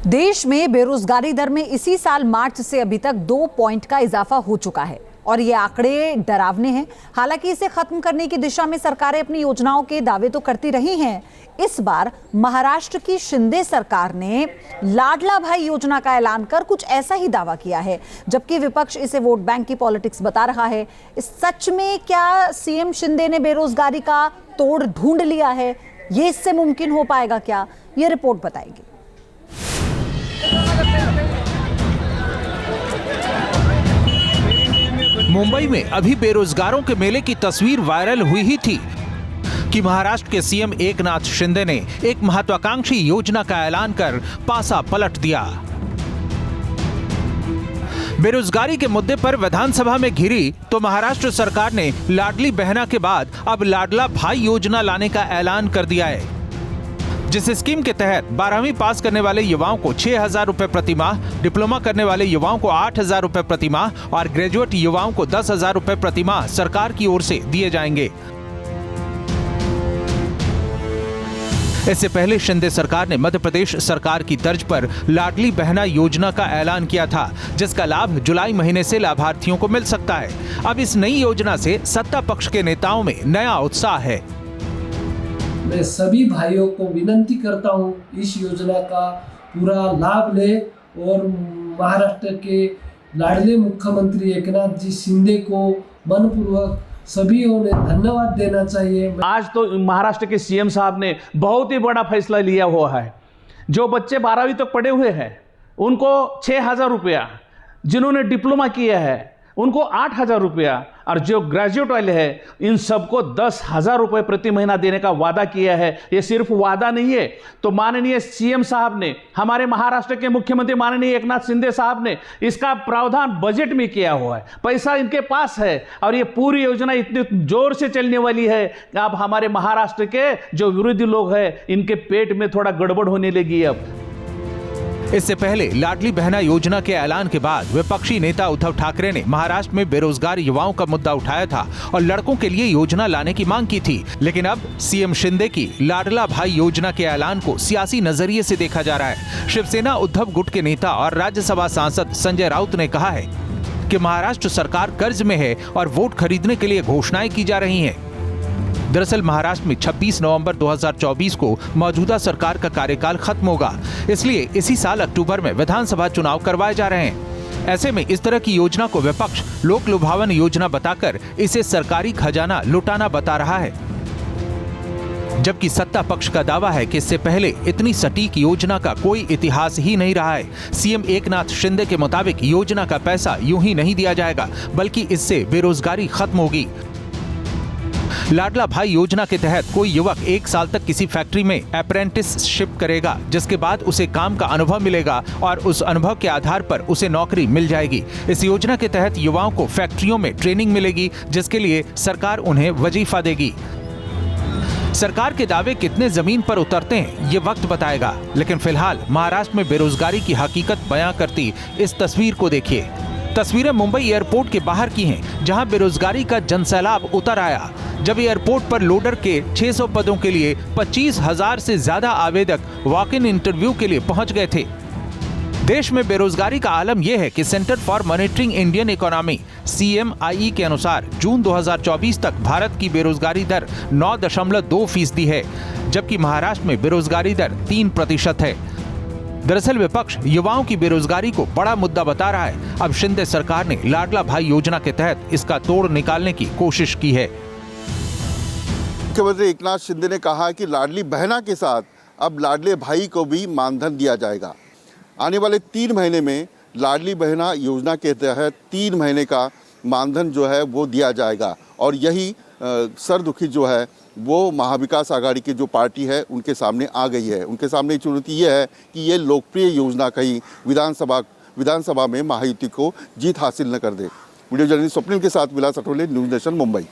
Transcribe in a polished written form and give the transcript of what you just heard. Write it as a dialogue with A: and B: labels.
A: देश में बेरोजगारी दर में इसी साल मार्च से अभी तक 2 पॉइंट का इजाफा हो चुका है और ये आंकड़े डरावने हैं। हालांकि इसे खत्म करने की दिशा में सरकारें अपनी योजनाओं के दावे तो करती रही हैं। इस बार महाराष्ट्र की शिंदे सरकार ने लाडला भाई योजना का ऐलान कर कुछ ऐसा ही दावा किया है, जबकि विपक्ष इसे वोट बैंक की पॉलिटिक्स बता रहा है। सच में क्या सीएम शिंदे ने बेरोजगारी का तोड़ ढूंढ लिया है? ये इससे मुमकिन हो पाएगा क्या? ये रिपोर्ट बताएगी।
B: मुंबई में अभी बेरोजगारों के मेले की तस्वीर वायरल हुई ही थी कि महाराष्ट्र के सीएम एकनाथ शिंदे ने एक महत्वाकांक्षी योजना का ऐलान कर पासा पलट दिया। बेरोजगारी के मुद्दे पर विधानसभा में घिरी तो महाराष्ट्र सरकार ने लाडली बहना के बाद अब लाडला भाई योजना लाने का ऐलान कर दिया है, जिस स्कीम के तहत 12वीं पास करने वाले युवाओं को 6,000 रुपए प्रति माह, डिप्लोमा करने वाले युवाओं को 8,000 रुपए प्रति माह और ग्रेजुएट युवाओं को 10,000 रुपए प्रति माह सरकार की ओर से दिए जाएंगे। इससे पहले शिंदे सरकार ने मध्य प्रदेश सरकार की तर्ज पर लाडली बहना योजना का ऐलान किया था, जिसका लाभ जुलाई महीने से लाभार्थियों को मिल सकता है। अब इस नई योजना से सत्ता पक्ष के नेताओं में नया उत्साह है।
C: मैं सभी भाइयों को विनती करता हूं, इस योजना का पूरा लाभ ले और महाराष्ट्र के लाडले मुख्यमंत्री एकनाथ जी शिंदे को मनपूर्वक सभी ने धन्यवाद देना चाहिए।
D: आज तो महाराष्ट्र के सीएम साहब ने बहुत ही बड़ा फैसला लिया हुआ है। जो बच्चे 12वीं तक पढ़े हुए हैं उनको 6,000 रुपया, जिन्होंने डिप्लोमा किया है उनको 8,000 रुपया और जो ग्रेजुएट वाले हैं इन सबको 10,000 रुपये प्रति महीना देने का वादा किया है। ये सिर्फ वादा नहीं है, तो माननीय सीएम साहब ने, हमारे महाराष्ट्र के मुख्यमंत्री माननीय एकनाथ शिंदे साहब ने इसका प्रावधान बजट में किया हुआ है। पैसा इनके पास है और ये पूरी योजना इतनी जोर से चलने वाली है कि अब हमारे महाराष्ट्र के जो विरोधी लोग हैं इनके पेट में थोड़ा गड़बड़ होने लगी अब।
B: इससे पहले लाडली बहना योजना के ऐलान के बाद विपक्षी नेता उद्धव ठाकरे ने महाराष्ट्र में बेरोजगार युवाओं का मुद्दा उठाया था और लड़कों के लिए योजना लाने की मांग की थी। लेकिन अब सीएम शिंदे की लाडला भाई योजना के ऐलान को सियासी नजरिए से देखा जा रहा है। शिवसेना उद्धव गुट के नेता और राज्यसभा सांसद संजय राउत ने कहा है कि महाराष्ट्र सरकार कर्ज में है और वोट खरीदने के लिए घोषणाएं की जा रही हैं। दरअसल महाराष्ट्र में 26 नवंबर 2024 को मौजूदा सरकार का कार्यकाल खत्म होगा, इसलिए इसी साल अक्टूबर में विधानसभा चुनाव करवाए जा रहे हैं। ऐसे में इस तरह की योजना को विपक्ष लोक लुभावन योजना बताकर इसे सरकारी खजाना लुटाना बता रहा है, जबकि सत्ता पक्ष का दावा है कि इससे पहले इतनी सटीक योजना का कोई इतिहास ही नहीं रहा है। सीएम एकनाथ शिंदे के मुताबिक योजना का पैसा यूं ही नहीं दिया जाएगा, बल्कि इससे बेरोजगारी खत्म होगी। लाडला भाई योजना के तहत कोई युवक 1 साल तक किसी फैक्ट्री में अप्रेंटिसशिप करेगा, जिसके बाद उसे काम का अनुभव मिलेगा और उस अनुभव के आधार पर उसे नौकरी मिल जाएगी। इस योजना के तहत युवाओं को फैक्ट्रियों में ट्रेनिंग मिलेगी, जिसके लिए सरकार उन्हें वजीफा देगी। सरकार के दावे कितने जमीन पर उतरते हैं ये वक्त बताएगा, लेकिन फिलहाल महाराष्ट्र में बेरोजगारी की हकीकत बयां करती इस तस्वीर को देखिए। तस्वीरें मुंबई एयरपोर्ट के बाहर की हैं, जहां बेरोजगारी का जनसैलाब उतर आया जब एयरपोर्ट पर लोडर के 600 पदों के लिए 25,000 से ज्यादा आवेदक वॉक इन इंटरव्यू के लिए पहुंच गए थे। देश में बेरोजगारी का आलम यह है कि centre for monitoring Indian economy CMIE के अनुसार जून 2024 तक भारत की बेरोजगारी दर 9.2% है, जबकि महाराष्ट्र में बेरोजगारी दर 3% है। दरअसल विपक्ष युवाओं की बेरोजगारी को बड़ा मुद्दा बता रहा है। अब शिंदे सरकार ने लाडला भाई योजना के तहत इसका तोड़ निकालने की कोशिश की है।
E: मुख्यमंत्री एकनाथ शिंदे ने कहा कि लाडली बहना के साथ अब लाडले भाई को भी मानधन दिया जाएगा। आने वाले 3 महीने में लाडली बहना योजना के तहत 3 महीने का मानधन जो है वो दिया जाएगा और यही सरदुखी जो है वो महाविकास आघाड़ी की जो पार्टी है उनके सामने आ गई है। उनके सामने चुनौती ये है कि ये लोकप्रिय योजना कहीं विधानसभा में महायुति को जीत हासिल न कर दे। वीडियो जर्नलिस्ट स्वप्निल के साथ विलास अठोले, न्यूज़ नेशन, मुंबई।